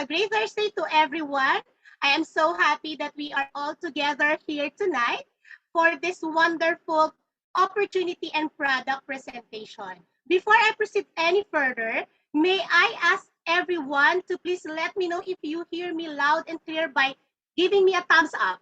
a great Thursday to everyone. I am so happy that we are all together here tonight for this wonderful opportunity and product presentation. Before I proceed any further, may I ask everyone to please let me know if you hear me loud and clear by giving me a thumbs up.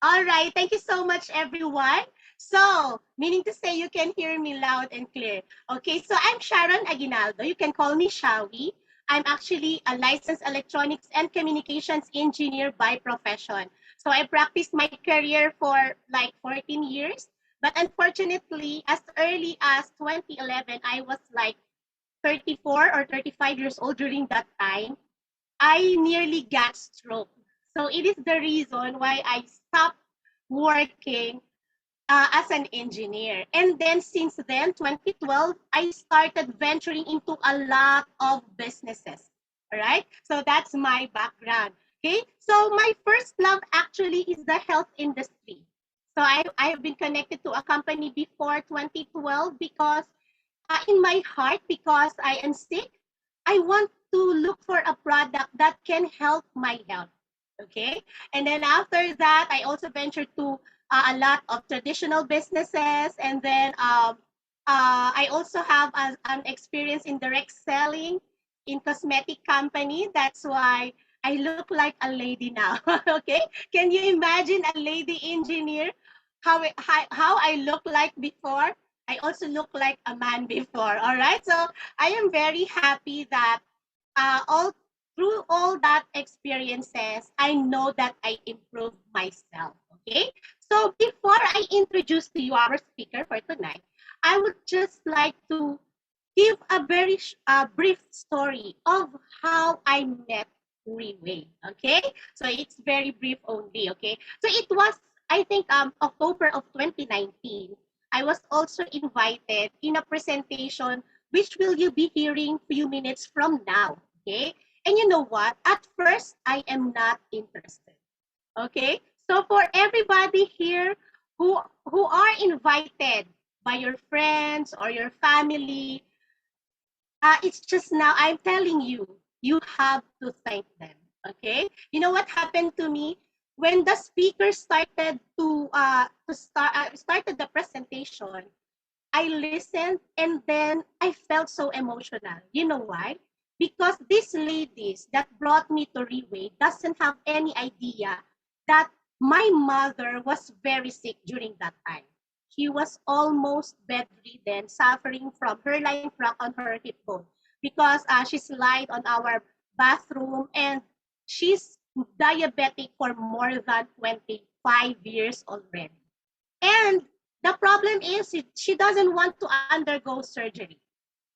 All right, thank you so much, everyone. So, meaning to say you can hear me loud and clear. Okay, so I'm Sharon Aguinaldo. You can call me Shawi. I'm actually a licensed electronics and communications engineer by profession. So I practiced my career for like 14 years. But unfortunately, as early as 2011, I was like 34 or 35 years old during that time. I nearly got stroke. So it is the reason why I stopped working as an engineer. And then since then, 2012, I started venturing into a lot of businesses. All right. So that's my background. Okay. So my first love actually is the health industry. So I have been connected to a company before 2012 because in my heart, because I am sick, I want to look for a product that can help my health. Okay. And then after that, I also ventured to a lot of traditional businesses. And then I also have an experience in direct selling in cosmetic company. That's why I look like a lady now. Okay. Can you imagine a lady engineer? How I look like before? I also look like a man before. All right. So I am very happy that all through all that experiences, I know that I improved myself. Okay. So before I introduce to you our speaker for tonight, I would just like to give a very brief story of how I met Riway. Okay. So it's very brief only. Okay. So it was, I think, October of 2019. I was also invited in a presentation which will you be hearing few minutes from now. Okay. And you know what? At first, I am not interested. Okay. So for everybody here who are invited by your friends or your family, it's just now I'm telling you, you have to thank them. Okay. You know what happened to me when the speaker started to started the presentation? I listened and then I felt so emotional. You know why? Because these ladies that brought me to Riway doesn't have any idea that my mother was very sick during that time. She was almost bedridden, suffering from hairline crack on her hip bone because she's lied on our bathroom and she's diabetic for more than 25 years already. And the problem is she doesn't want to undergo surgery.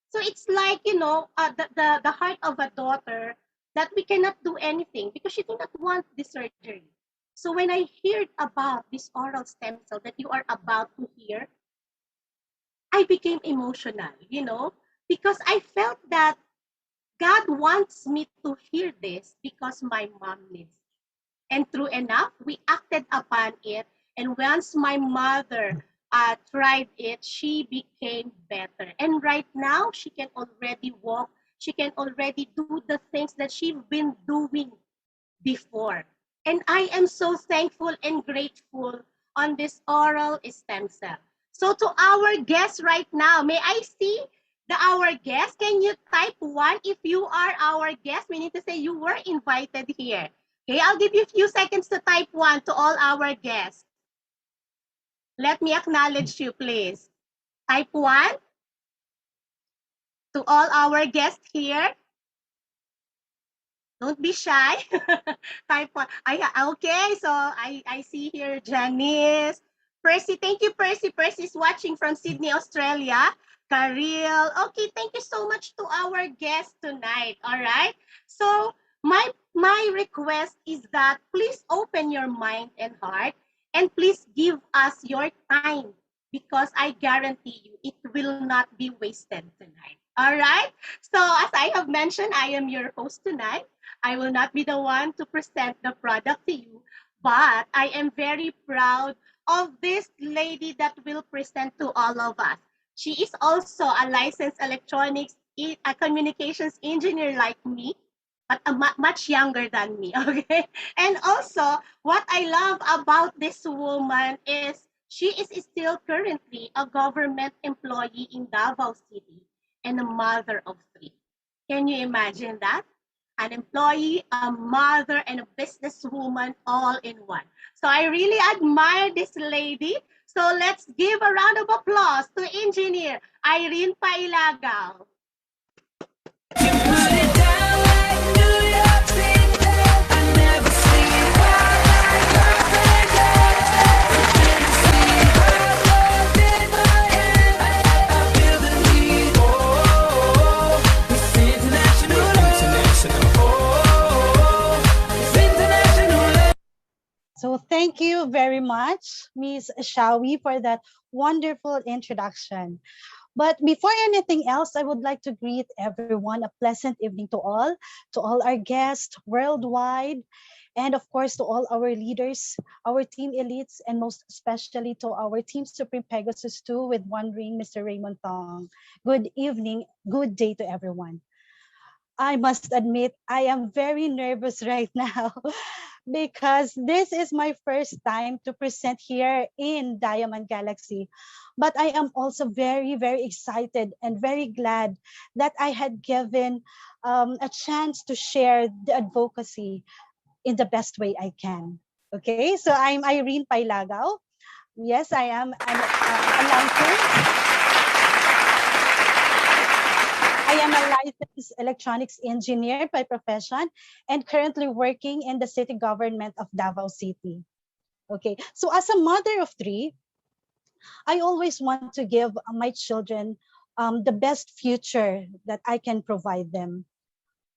So it's like, the heart of a daughter that we cannot do anything because she do not want the surgery. So when I heard about this oral stem cell that you are about to hear, I became emotional, because I felt that God wants me to hear this because my mom needs it. And true enough, we acted upon it. And once my mother tried it, she became better. And right now, she can already walk. She can already do the things that she's been doing before. And I am so thankful and grateful on this oral stem cell. So to our guests right now, may I see our guest? Can you type one if you are our guest? We need to say you were invited here. Okay, I'll give you a few seconds to type one to all our guests. Let me acknowledge you, please. Type one to all our guests here. Don't be shy. Type one. Okay, so I see here Janice. Percy, thank you, Percy. Percy is watching from Sydney, Australia. Karil. Okay, thank you so much to our guest tonight. All right. So my request is that please open your mind and heart and please give us your time because I guarantee you it will not be wasted tonight. All right. So as I have mentioned, I am your host tonight. I will not be the one to present the product to you, but I am very proud of this lady that will present to all of us. She is also a licensed electronics a communications engineer like me, but much younger than me. Okay. And also, what I love about this woman is she is still currently a government employee in Davao City and a mother of three. Can you imagine that? An employee, a mother, and a businesswoman all in one. So I really admire this lady. So let's give a round of applause to engineer Irene Pailagaw. So thank you very much, Ms. Shawi, for that wonderful introduction. But before anything else, I would like to greet everyone a pleasant evening to all our guests worldwide, and of course to all our leaders, our team elites, and most especially to our Team Supreme Pegasus 2 with one ring, Mr. Raymond Tong. Good evening, good day to everyone. I must admit, I am very nervous right now because this is my first time to present here in Diamond Galaxy. But I am also very, very excited and very glad that I had given a chance to share the advocacy in the best way I can. Okay, so I'm Irene Pailagaw. Yes, I am a licensed I am a licensed electronics engineer by profession and currently working in the city government of Davao City. Okay, so as a mother of three, I always want to give my children the best future that I can provide them.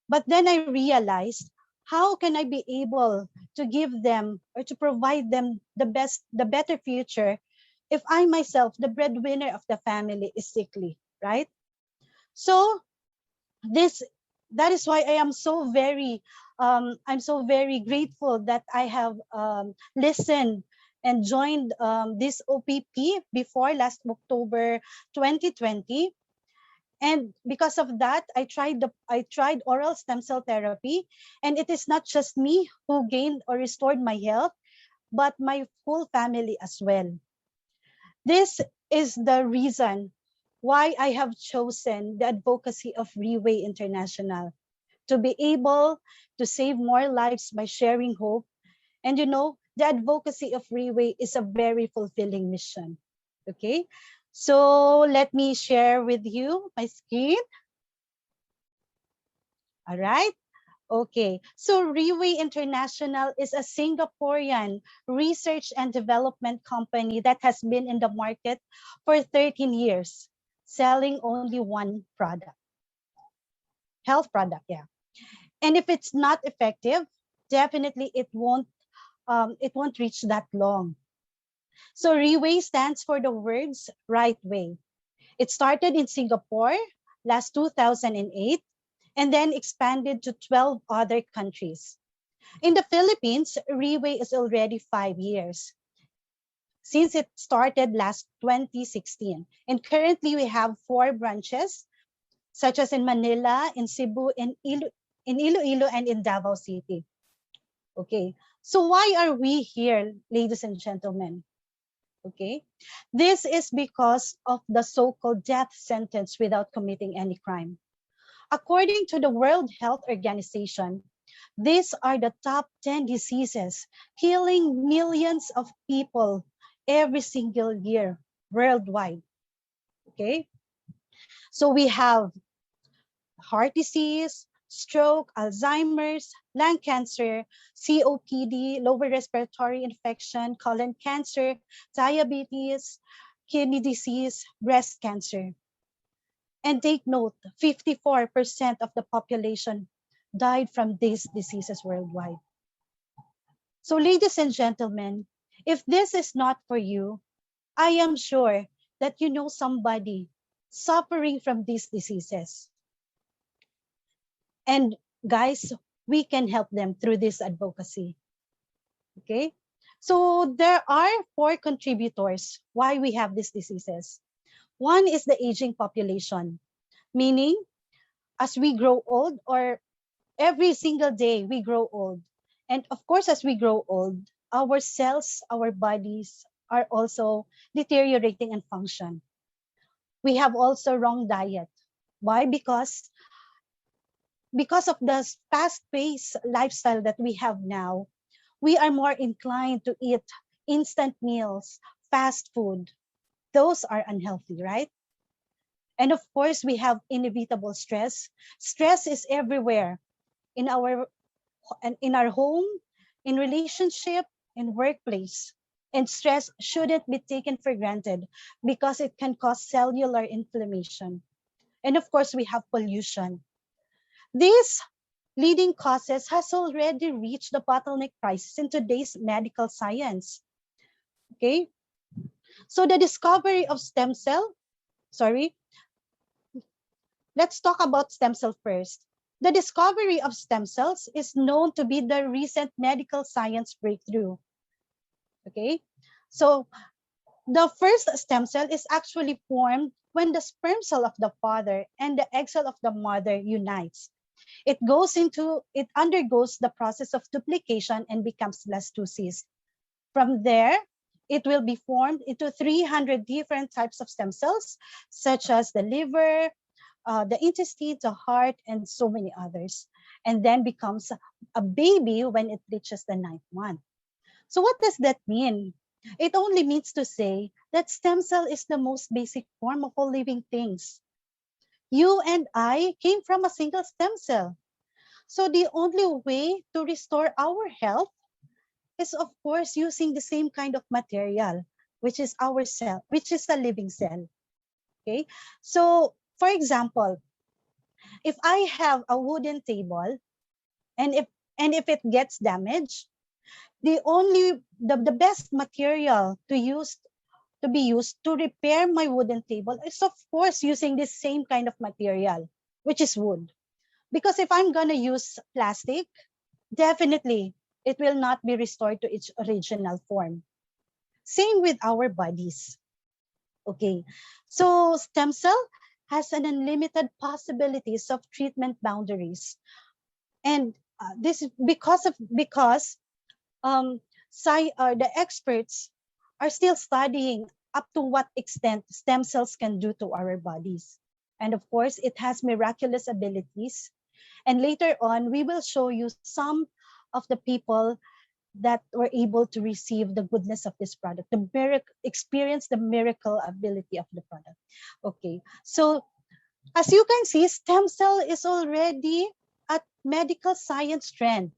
But then I realized, how can I be able to give them or to provide them the better future if I myself, the breadwinner of the family, is sickly, right? So this that is why I am so very I'm so very grateful that I have listened and joined this OPP before last October 2020. And because of that, I tried oral stem cell therapy, and it is not just me who gained or restored my health, but my whole family as well. This is the reason why I have chosen the advocacy of Reway International, to be able to save more lives by sharing hope. And you know, the advocacy of Reway is a very fulfilling mission. Okay, so let me share with you my screen. All right. Okay, so Reway International is a Singaporean research and development company that has been in the market for 13 years, selling only one product, health product, yeah. And if it's not effective, definitely it won't reach that long. So Reway stands for the words right way. It started in Singapore last 2008 and then expanded to 12 other countries. In the Philippines, Reway is already 5 years since it started last 2016. And currently we have 4 branches, such as in Manila, in Cebu, in Iloilo, and in Davao City. Okay, so why are we here, ladies and gentlemen? Okay, this is because of the so-called death sentence without committing any crime. According to the World Health Organization, these are the top 10 diseases killing millions of people every single year worldwide. Okay, so we have heart disease, stroke, Alzheimer's, lung cancer, COPD, lower respiratory infection, colon cancer, diabetes, kidney disease, breast cancer. And take note, 54% of the population died from these diseases worldwide. So ladies and gentlemen, if this is not for you, I am sure that you know somebody suffering from these diseases. And guys, we can help them through this advocacy. Okay? So there are 4 contributors why we have these diseases. One is the aging population, meaning as we grow old, or every single day we grow old. And of course, as we grow old, our cells, our bodies are also deteriorating in function. We have also wrong diet. Why? Because of the fast-paced lifestyle that we have now, we are more inclined to eat instant meals, fast food. Those are unhealthy, right? And of course, we have inevitable stress. Stress is everywhere in our home, in relationship, in workplace. And stress shouldn't be taken for granted because it can cause cellular inflammation. And of course, we have pollution. These leading causes has already reached the bottleneck crisis in today's medical science. Okay, so the discovery of stem cell, sorry, let's talk about stem cell first. The discovery of stem cells is known to be the recent medical science breakthrough. Okay, so the first stem cell is actually formed when the sperm cell of the father and the egg cell of the mother unites. It undergoes the process of duplication and becomes blastocyst. From there, it will be formed into 300 different types of stem cells, such as the liver, the intestine, the heart, and so many others, and then becomes a baby when it reaches the 9th month. So what does that mean? It only means to say that stem cell is the most basic form of all living things. You and I came from a single stem cell. So the only way to restore our health is, of course, using the same kind of material, which is our cell, which is a living cell. Okay. So, for example, if I have a wooden table and if it gets damaged, the best material to be used to repair my wooden table is, of course, using this same kind of material, which is wood. Because if I'm gonna use plastic, definitely it will not be restored to its original form. Same with our bodies. Okay, so stem cell has an unlimited possibilities of treatment boundaries, and this is because the experts are still studying up to what extent stem cells can do to our bodies. And of course, it has miraculous abilities. And later on, we will show you some of the people that were able to receive the goodness of this product, experience the miracle ability of the product. Okay, so as you can see, stem cell is already a medical science trend.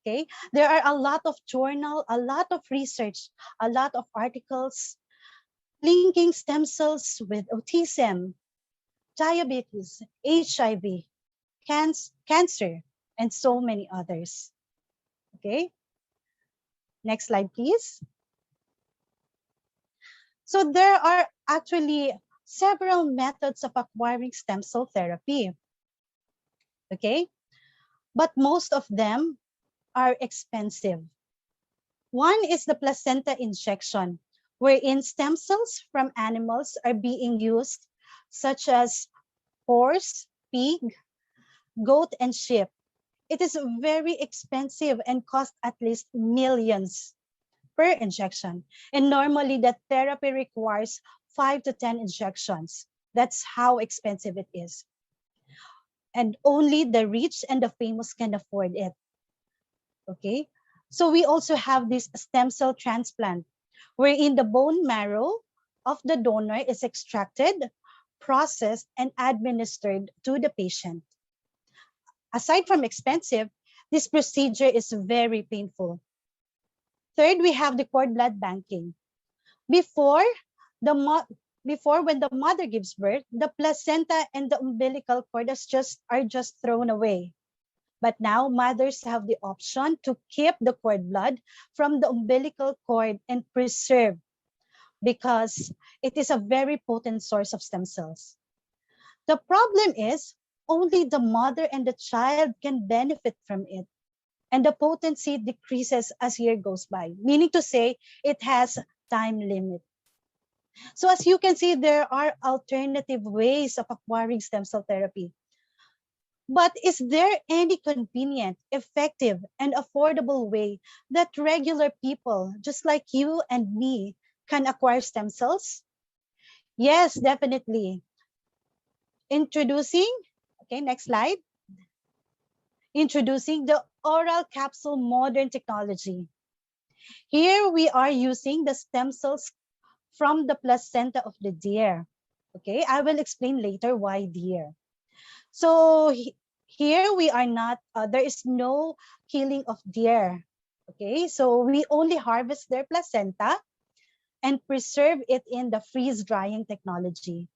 Okay, there are a lot of journal, a lot of research, a lot of articles linking stem cells with autism, diabetes, HIV, cancer, and so many others. Okay, next slide, please. So there are actually several methods of acquiring stem cell therapy. Okay, but most of them are expensive. One is the placenta injection, wherein stem cells from animals are being used, such as horse, pig, goat, and sheep. It is very expensive and costs at least millions per injection. And normally the therapy requires 5 to 10 injections. That's how expensive it is. And only the rich and the famous can afford it. Okay, so we also have this stem cell transplant, wherein the bone marrow of the donor is extracted, processed, and administered to the patient. Aside from expensive, this procedure is very painful. Third, we have the cord blood banking. Before when the mother gives birth, the placenta and the umbilical cord are just thrown away. But now mothers have the option to keep the cord blood from the umbilical cord and preserve, because it is a very potent source of stem cells. The problem is only the mother and the child can benefit from it, and the potency decreases as year goes by, meaning to say it has time limit. So as you can see, there are alternative ways of acquiring stem cell therapy. But is there any convenient, effective, and affordable way that regular people, just like you and me, can acquire stem cells? Yes, definitely. Introducing, okay, next slide. Introducing the oral capsule modern technology. Here we are using the stem cells from the placenta of the deer. Okay, I will explain later why deer. So here we are not, there is no killing of deer. Okay, so we only harvest their placenta and preserve it in the freeze drying technology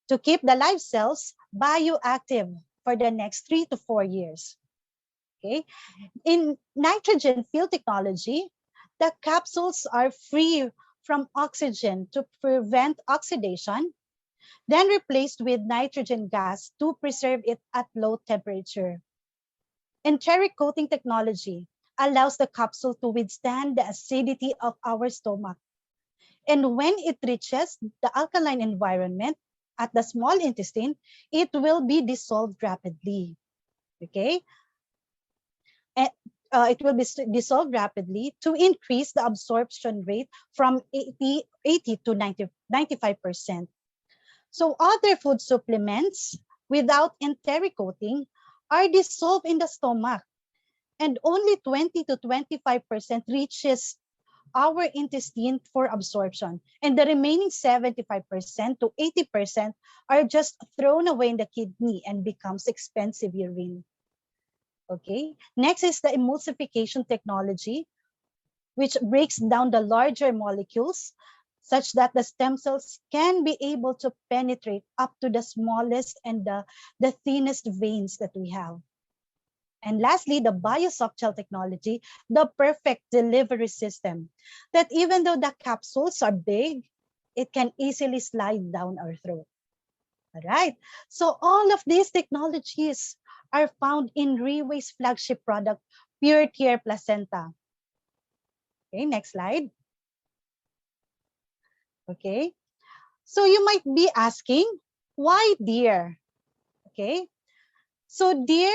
to keep the live cells bioactive for the next 3 to 4 years. Okay, in nitrogen field technology, the capsules are free from oxygen to prevent oxidation, then replaced with nitrogen gas to preserve it at low temperature. Enteric coating technology allows the capsule to withstand the acidity of our stomach. And when it reaches the alkaline environment at the small intestine, it will be dissolved rapidly. Okay? And, it will be dissolved rapidly to increase the absorption rate from 80 to 95%. So other food supplements without enteric coating are dissolved in the stomach, and only 20 to 25% reaches our intestine for absorption. And the remaining 75% to 80% are just thrown away in the kidney and becomes expensive urine. Okay. Next is the emulsification technology, which breaks down the larger molecules such that the stem cells can be able to penetrate up to the smallest and the thinnest veins that we have. And lastly, the biosoft technology, the perfect delivery system, that even though the capsules are big, it can easily slide down our throat. All right. So all of these technologies are found in Reway's flagship product, Pure Tear Placenta. Okay, next slide. Okay. So you might be asking, why deer? Okay. So deer,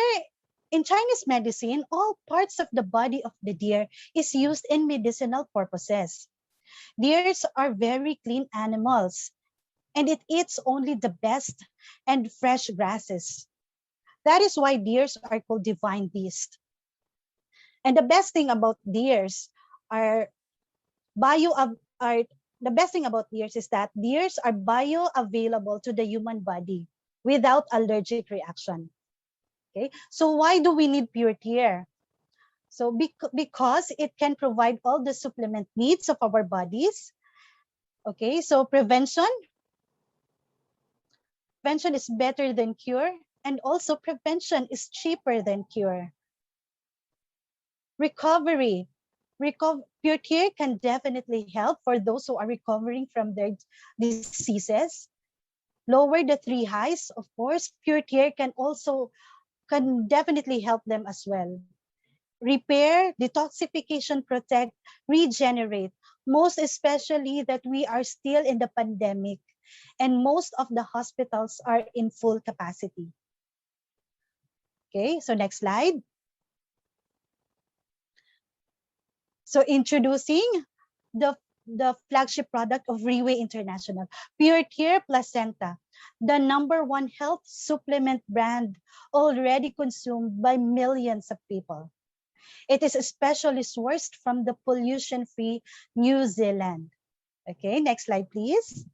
in Chinese medicine, all parts of the body of the deer is used in medicinal purposes. Deers are very clean animals, and it eats only the best and fresh grasses. That is why deers are called divine beasts. And the best thing about deers are are the best thing about deers is that deers are bioavailable to the human body without allergic reaction. Okay, so why do we need pure tear? So because it can provide all the supplement needs of our bodies. Okay, so prevention is better than cure, and also prevention is cheaper than cure. Recovery. Pure tear can definitely help for those who are recovering from their diseases. Lower the three highs, of course. Pure tear can definitely help them as well. Repair, detoxification, protect, regenerate, most especially that we are still in the pandemic and most of the hospitals are in full capacity. Okay, so next slide. So introducing the flagship product of Reway International, Pure Tear Placenta, the #1 health supplement brand already consumed by millions of people. It is especially sourced from the pollution-free New Zealand. Okay, next slide, please.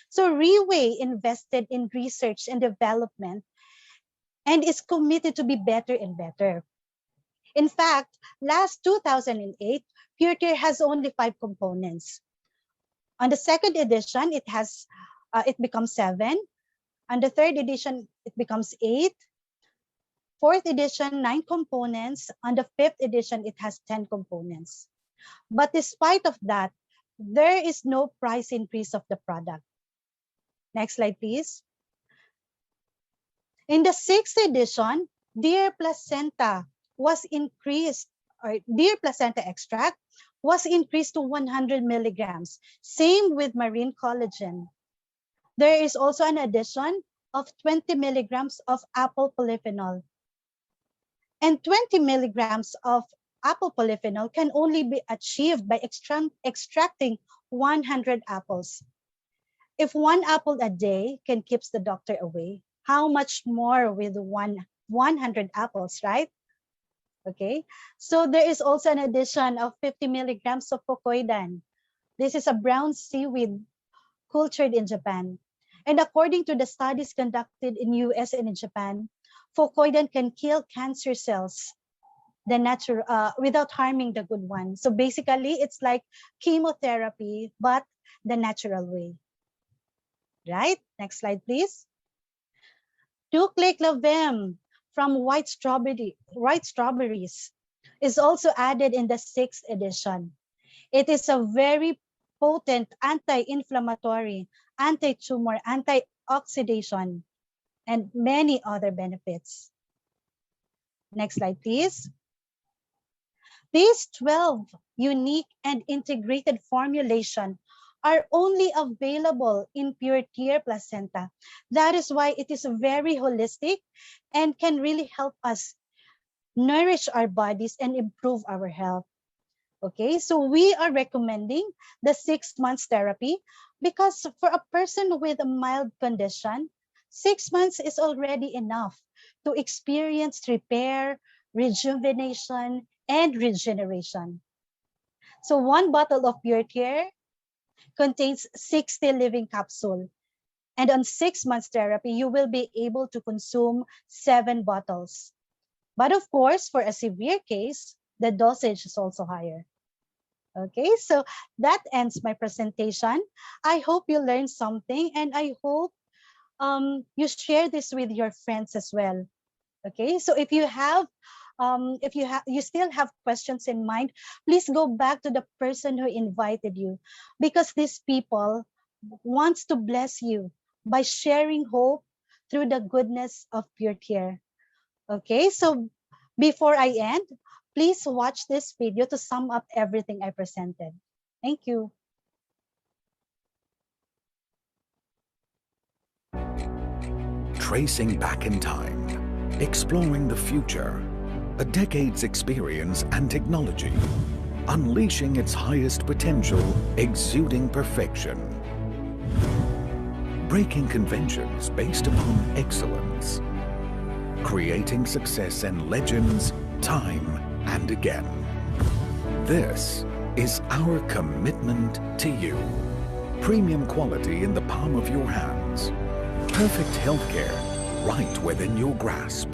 So Reway invested in research and development and is committed to be better and better. In fact, last 2008, Pure Tear has only 5 components. On the second edition, it becomes 7. On the third edition, it becomes 8. Fourth edition, 9 components. On the fifth edition, it has 10 components. But despite of that, there is no price increase of the product. Next slide, please. In the 6th edition, deer placenta was increased, or deer placenta extract was increased to 100 milligrams. Same with marine collagen. There is also an addition of 20 milligrams of apple polyphenol. And 20 milligrams of apple polyphenol can only be achieved by extracting 100 apples. If one apple a day can keep the doctor away, how much more with 100 apples, right? Okay, so there is also an addition of 50 milligrams of fucoidan. This is a brown seaweed cultured in Japan. And according to the studies conducted in US and in Japan, fucoidan can kill cancer cells without harming the good one. So basically, it's like chemotherapy, but the natural way. Right? Next slide, please. Duclaclavem from white strawberries is also added in the 6th edition. It is a very potent anti-inflammatory, anti-tumor, anti-oxidation, and many other benefits. Next slide, please. These 12 unique and integrated formulation are only available in Pure Tear placenta. That is why it is very holistic and can really help us nourish our bodies and improve our health. Okay, so we are recommending the 6 months therapy because for a person with a mild condition, 6 months is already enough to experience repair, rejuvenation, and regeneration. So 1 bottle of Pure Tear contains 60 living capsules. And on 6 months therapy, you will be able to consume 7 bottles. But of course, for a severe case, the dosage is also higher. Okay, so that ends my presentation. I hope you learned something, and I hope you share this with your friends as well. Okay, so if you still have questions in mind, please go back to the person who invited you, because these people wants to bless you by sharing hope through the goodness of Pure Tear. Okay, so before I end, please watch this video to sum up everything I presented. Thank you. Tracing back in time, exploring the future, a decade's experience and technology, unleashing its highest potential, exuding perfection. Breaking conventions based upon excellence. Creating success and legends time and again. This is our commitment to you. Premium quality in the palm of your hands. Perfect healthcare right within your grasp.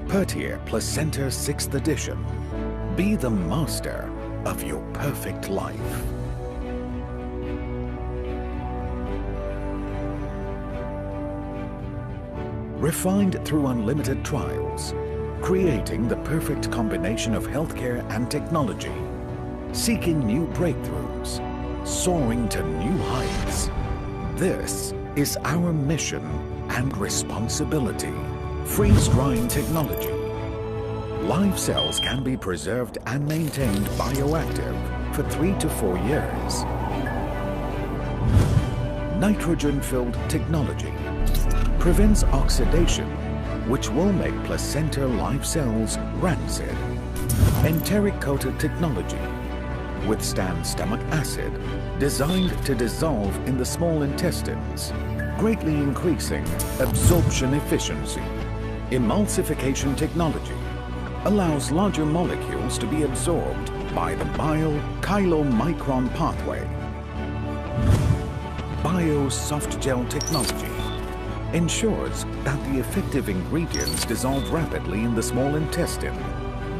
Pure Tear Placenta 6th edition. Be the master of your perfect life. Refined through unlimited trials, creating the perfect combination of healthcare and technology, seeking new breakthroughs, soaring to new heights. This is our mission and responsibility. Freeze-drying technology. Live cells can be preserved and maintained bioactive for 3 to 4 years. Nitrogen-filled technology prevents oxidation, which will make placenta live cells rancid. Enteric-coated technology withstands stomach acid, designed to dissolve in the small intestines, greatly increasing absorption efficiency. Emulsification technology allows larger molecules to be absorbed by the bio-chylomicron pathway. Bio-soft gel technology ensures that the effective ingredients dissolve rapidly in the small intestine,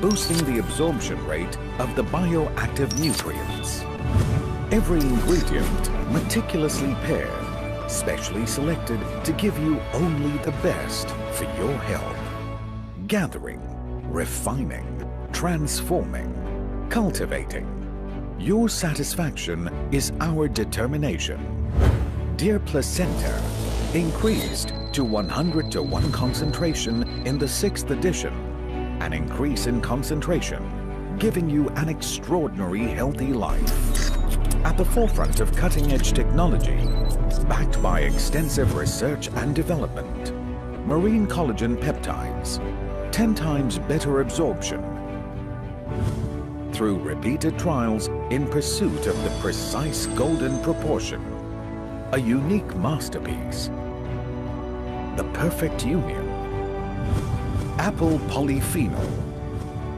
boosting the absorption rate of the bioactive nutrients. Every ingredient meticulously paired, specially selected to give you only the best for your health. Gathering, refining, transforming, cultivating. Your satisfaction is our determination. Dear Placenta, increased to 100:1 concentration in the 6th edition. An increase in concentration giving you an extraordinary healthy life. At the forefront of cutting-edge technology, backed by extensive research and development, marine collagen peptides, 10 times better absorption, through repeated trials in pursuit of the precise golden proportion, a unique masterpiece, the perfect union. Apple polyphenol,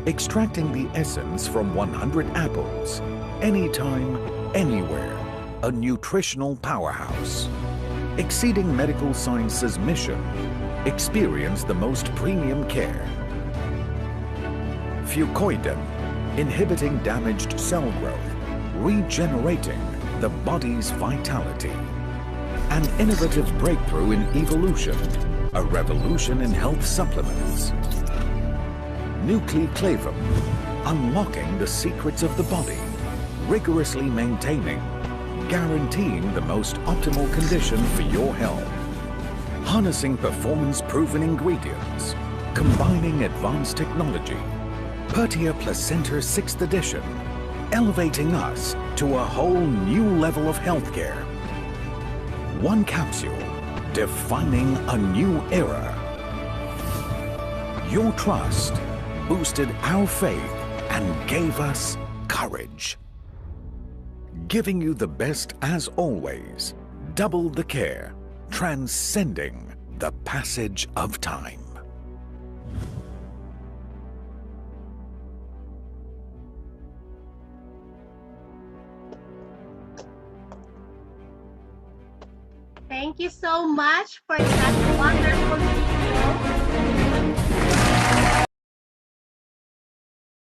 extracting the essence from 100 apples, anytime, anywhere, a nutritional powerhouse. Exceeding medical science's mission, experience the most premium care. Fucoidan, inhibiting damaged cell growth, regenerating the body's vitality. An innovative breakthrough in evolution, a revolution in health supplements. Nucleoclavum, unlocking the secrets of the body, rigorously maintaining, guaranteeing the most optimal condition for your health. Harnessing performance-proven ingredients, combining advanced technology. Pertia Placenta 6th edition, elevating us to a whole new level of healthcare. One capsule, defining a new era. Your trust boosted our faith and gave us courage. Giving you the best as always, double the care, transcending the passage of time. Thank you so much for that wonderful